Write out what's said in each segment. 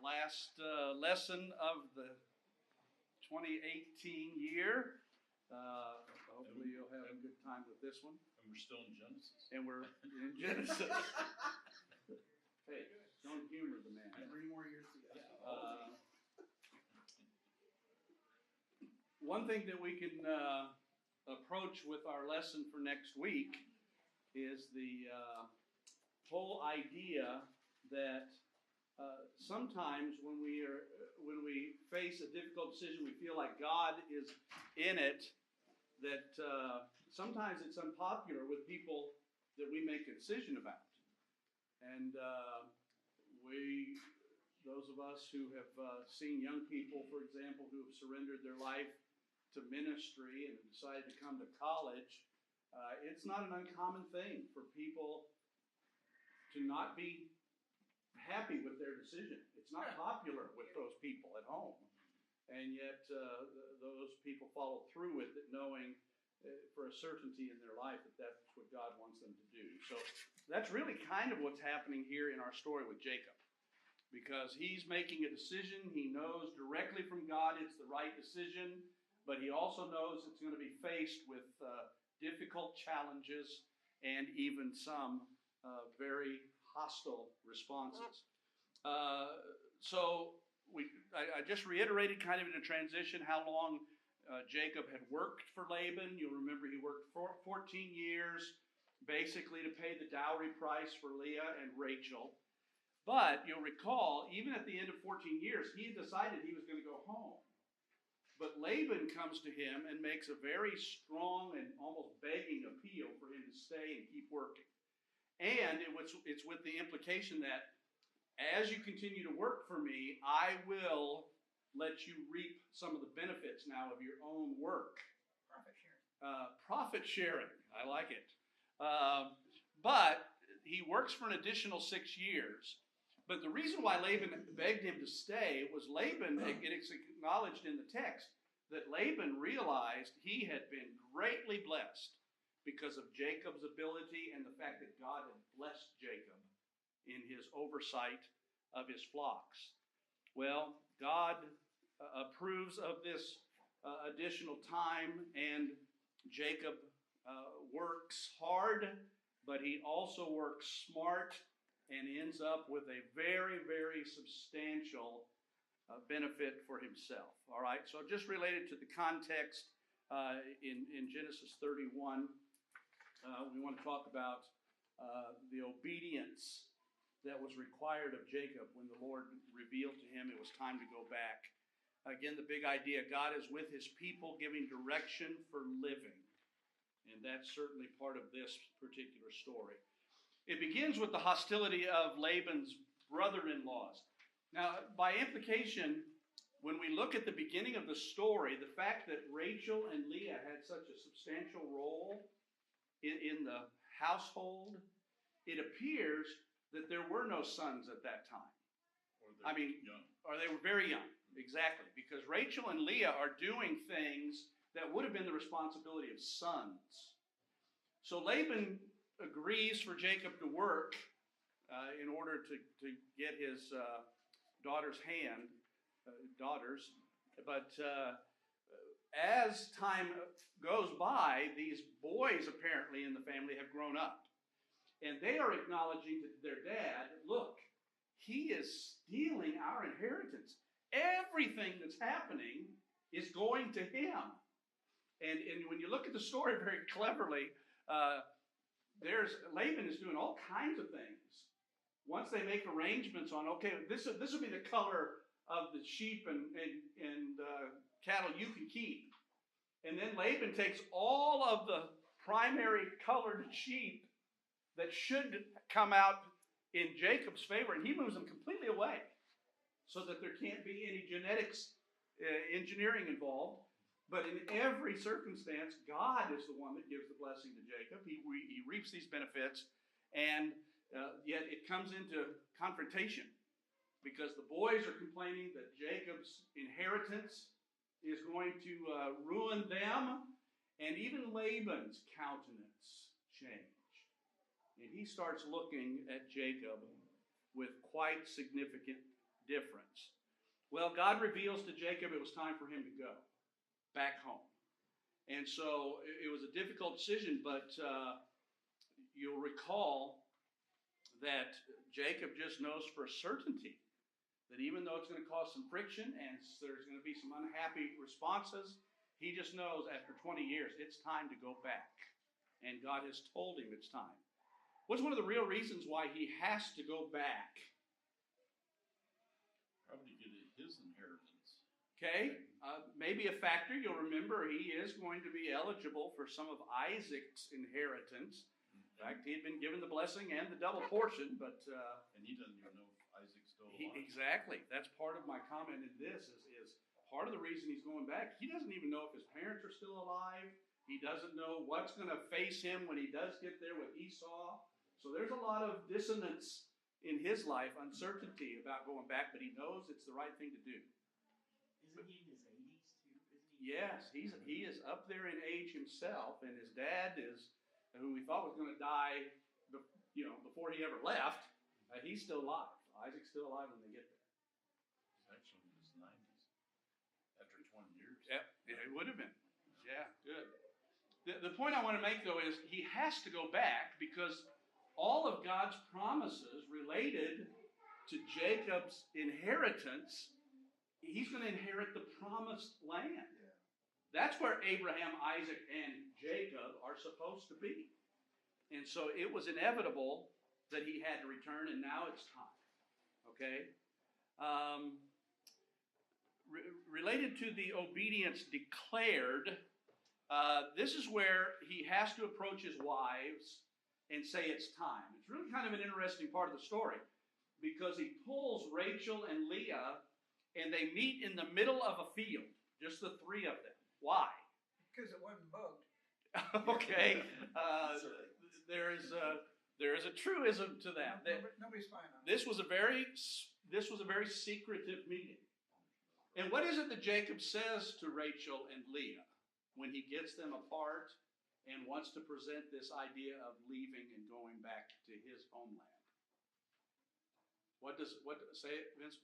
last lesson of the 2018 year. Hopefully you'll have a good time with this one. And we're still in Genesis. And we're in Genesis. Hey, don't humor the man. 3 more years to go. One thing that we can approach with our lesson for next week is the whole idea that sometimes when we face a difficult decision, we feel like God is in it. That sometimes it's unpopular with people that we make a decision about, and those of us who have seen young people, for example, who have surrendered their life to ministry and have decided to come to college, it's not an uncommon thing for people to not be happy with their decision. It's not popular with those people at home. And yet those people follow through with it, knowing for a certainty in their life that that's what God wants them to do. So that's really kind of what's happening here in our story with Jacob. Because he's making a decision, he knows directly from God it's the right decision, but he also knows it's going to be faced with difficult challenges and even some very hostile responses. So I just reiterated kind of in a transition how long Jacob had worked for Laban. You'll remember he worked for 14 years, basically to pay the dowry price for Leah and Rachel. But you'll recall, even at the end of 14 years, he had decided he was going to go home. But Laban comes to him and makes a very strong and almost begging appeal for him to stay and keep working. And it's with the implication that as you continue to work for me, I will let you reap some of the benefits now of your own work. Profit sharing. Profit sharing. I like it. But he works for an additional 6 years. But the reason why Laban begged him to stay was Laban, it's acknowledged in the text, that Laban realized he had been greatly blessed because of Jacob's ability and the fact that God had blessed Jacob in his oversight of his flocks. Well, God approves of this additional time, and Jacob works hard, but he also works smart and ends up with a very, very substantial benefit for himself. All right, so just related to the context in Genesis 31, we want to talk about the obedience that was required of Jacob when the Lord revealed to him it was time to go back. Again, the big idea, God is with his people giving direction for living. And that's certainly part of this particular story. It begins with the hostility of Laban's brother-in-laws. Now, by implication, when we look at the beginning of the story, the fact that Rachel and Leah had such a substantial role in the household, it appears that there were no sons at that time. Young. Or they were very young, exactly, because Rachel and Leah are doing things that would have been the responsibility of sons. So Laban agrees for Jacob to work in order to get his daughters. But as time goes by, these boys apparently in the family have grown up. And they are acknowledging to their dad, look, he is stealing our inheritance. Everything that's happening is going to him. And when you look at the story very cleverly, Laban is doing all kinds of things. Once they make arrangements on, okay, this will be the color of the sheep and cattle you can keep. And then Laban takes all of the primary colored sheep that should come out in Jacob's favor, and he moves them completely away so that there can't be any genetics engineering involved. But in every circumstance, God is the one that gives the blessing to Jacob. He reaps these benefits, and yet it comes into confrontation because the boys are complaining that Jacob's inheritance is going to ruin them, and even Laban's countenance changed. And he starts looking at Jacob with quite significant difference. Well, God reveals to Jacob it was time for him to go back home. And so it was a difficult decision, but you'll recall that Jacob just knows for certainty that even though it's going to cause some friction and there's going to be some unhappy responses, he just knows after 20 years it's time to go back. And God has told him it's time. What's one of the real reasons why he has to go back? Probably get his inheritance. Okay, maybe a factor. You'll remember he is going to be eligible for some of Isaac's inheritance. In fact, he had been given the blessing and the double portion, but And he doesn't even know if Isaac's still alive. exactly. That's part of my comment in this is part of the reason he's going back. He doesn't even know if his parents are still alive. He doesn't know what's going to face him when he does get there with Esau. So there's a lot of dissonance in his life, uncertainty about going back, but he knows it's the right thing to do. Isn't he in his 80s too? Isn't he? Yes, he is up there in age himself, and his dad is, who we thought was going to die, before he ever left. He's still alive. Isaac's still alive when they get there. He's actually in his 90s. After 20 years. Yep, it would have been. Yeah, good. The point I want to make, though, is he has to go back because all of God's promises related to Jacob's inheritance, he's going to inherit the promised land. That's where Abraham, Isaac, and Jacob are supposed to be. And so it was inevitable that he had to return, and now it's time. Okay? Related to the obedience declared, this is where he has to approach his wives and say it's time. It's really kind of an interesting part of the story because he pulls Rachel and Leah and they meet in the middle of a field, just the three of them. Why? Because it wasn't bugged. Okay, there is a truism to that. Nobody's spying on it. This was a very secretive meeting. And what is it that Jacob says to Rachel and Leah when he gets them apart and wants to present this idea of leaving and going back to his homeland? What say it, Vince?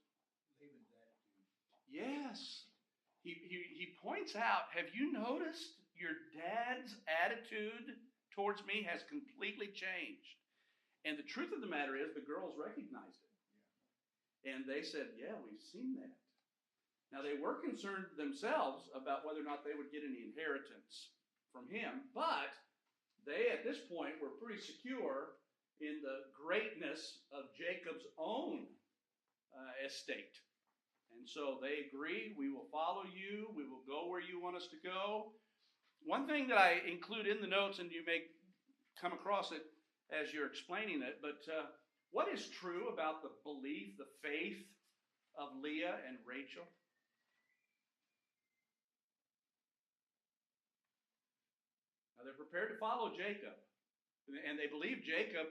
Laban's attitude. Yes. He points out, have you noticed your dad's attitude towards me has completely changed? And the truth of the matter is the girls recognized it. And they said, yeah, we've seen that. Now, they were concerned themselves about whether or not they would get any inheritance from him, but they, at this point, were pretty secure in the greatness of Jacob's own estate. And so they agree, we will follow you, we will go where you want us to go. One thing that I include in the notes, and you may come across it as you're explaining it, but what is true about the belief, the faith of Leah and Rachel? Now, they're prepared to follow Jacob, and they believe Jacob.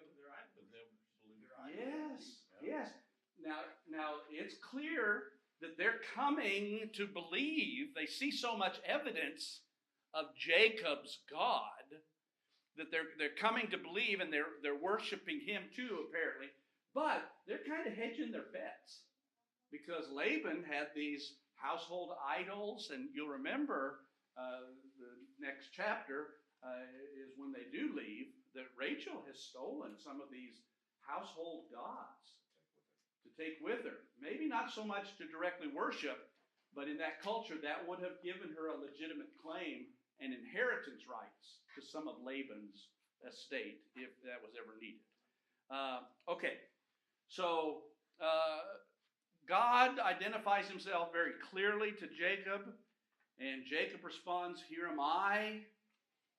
Yes. Now it's clear that they're coming to believe. They see so much evidence of Jacob's God that they're coming to believe, and they're worshiping him too, apparently. But they're kind of hedging their bets because Laban had these household idols, and you'll remember the next chapter is when they do leave, that Rachel has stolen some of these household gods to take with her. Maybe not so much to directly worship, but in that culture, that would have given her a legitimate claim and inheritance rights to some of Laban's estate, if that was ever needed. Okay, so God identifies himself very clearly to Jacob, and Jacob responds, "Here am I."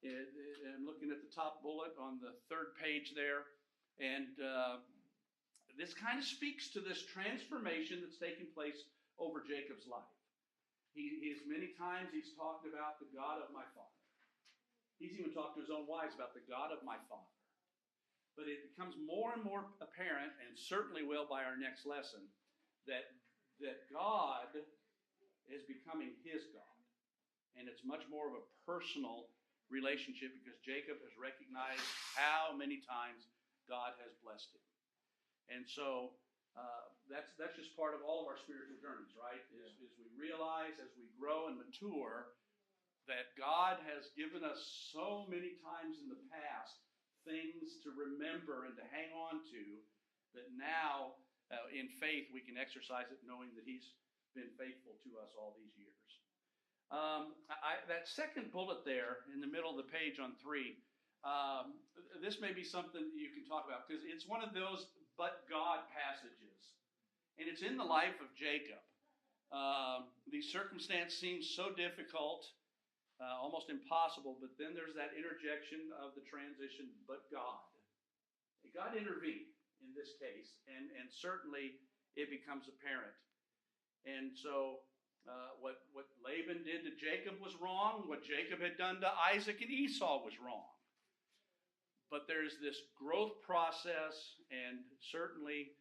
I'm looking at the top bullet on the third page there, and this kind of speaks to this transformation that's taking place over Jacob's life. He's many times he's talked about the God of my father. He's even talked to his own wives about the God of my father. But it becomes more and more apparent, and certainly will by our next lesson, that God is becoming his God. And it's much more of a personal relationship because Jacob has recognized how many times God has blessed him. And so That's just part of all of our spiritual journeys, right? Is we realize as we grow and mature that God has given us so many times in the past things to remember and to hang on to, that now in faith we can exercise it knowing that He's been faithful to us all these years. That second bullet there in the middle of the page on 3, this may be something you can talk about because it's one of those but God passages. And it's in the life of Jacob. The circumstance seems so difficult, almost impossible, but then there's that interjection of the transition, but God. God intervened in this case, and certainly it becomes apparent. And so what Laban did to Jacob was wrong. What Jacob had done to Isaac and Esau was wrong. But there's this growth process, and certainly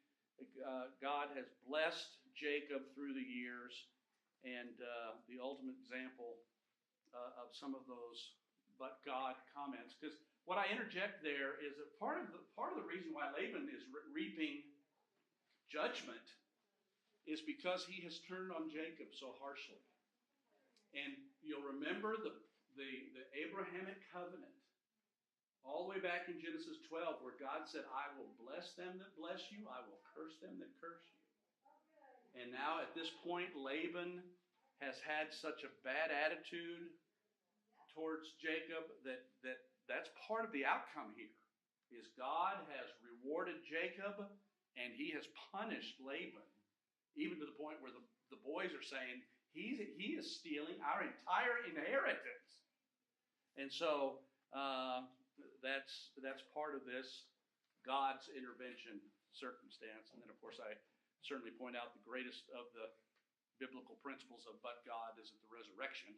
God has blessed Jacob through the years, and the ultimate example of some of those "but God" comments. Because what I interject there is that part of the reason why Laban is reaping judgment is because he has turned on Jacob so harshly. And you'll remember the Abrahamic covenant. All the way back in Genesis 12, where God said, I will bless them that bless you, I will curse them that curse you. And now at this point, Laban has had such a bad attitude towards Jacob that's part of the outcome here, is God has rewarded Jacob and He has punished Laban, even to the point where the boys are saying, he is stealing our entire inheritance. And so, that's part of this God's intervention circumstance. And then, of course, I certainly point out the greatest of the biblical principles of but God is at the resurrection,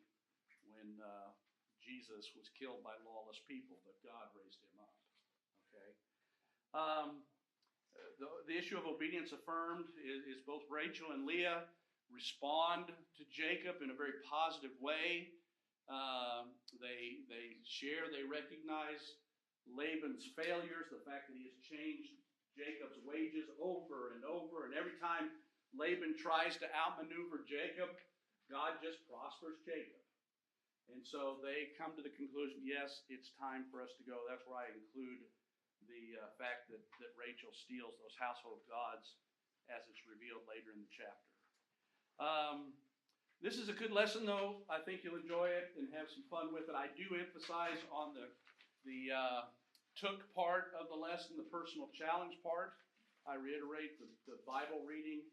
when Jesus was killed by lawless people, but God raised Him up. Okay. The issue of obedience affirmed is both Rachel and Leah respond to Jacob in a very positive way. They share, they recognize Laban's failures, the fact that he has changed Jacob's wages over and over, and every time Laban tries to outmaneuver Jacob, God just prospers Jacob. And so they come to the conclusion, yes, it's time for us to go. That's where I include the fact that Rachel steals those household gods as it's revealed later in the chapter. This is a good lesson, though. I think you'll enjoy it and have some fun with it. I do emphasize on the took part of the lesson, the personal challenge part. I reiterate the Bible reading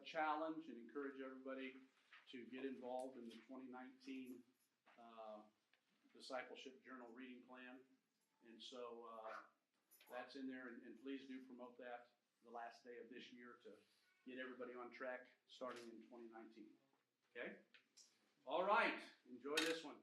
challenge and encourage everybody to get involved in the 2019 Discipleship Journal reading plan. And so that's in there, and please do promote that the last day of this year to get everybody on track starting in 2019. Okay? All right. Enjoy this one.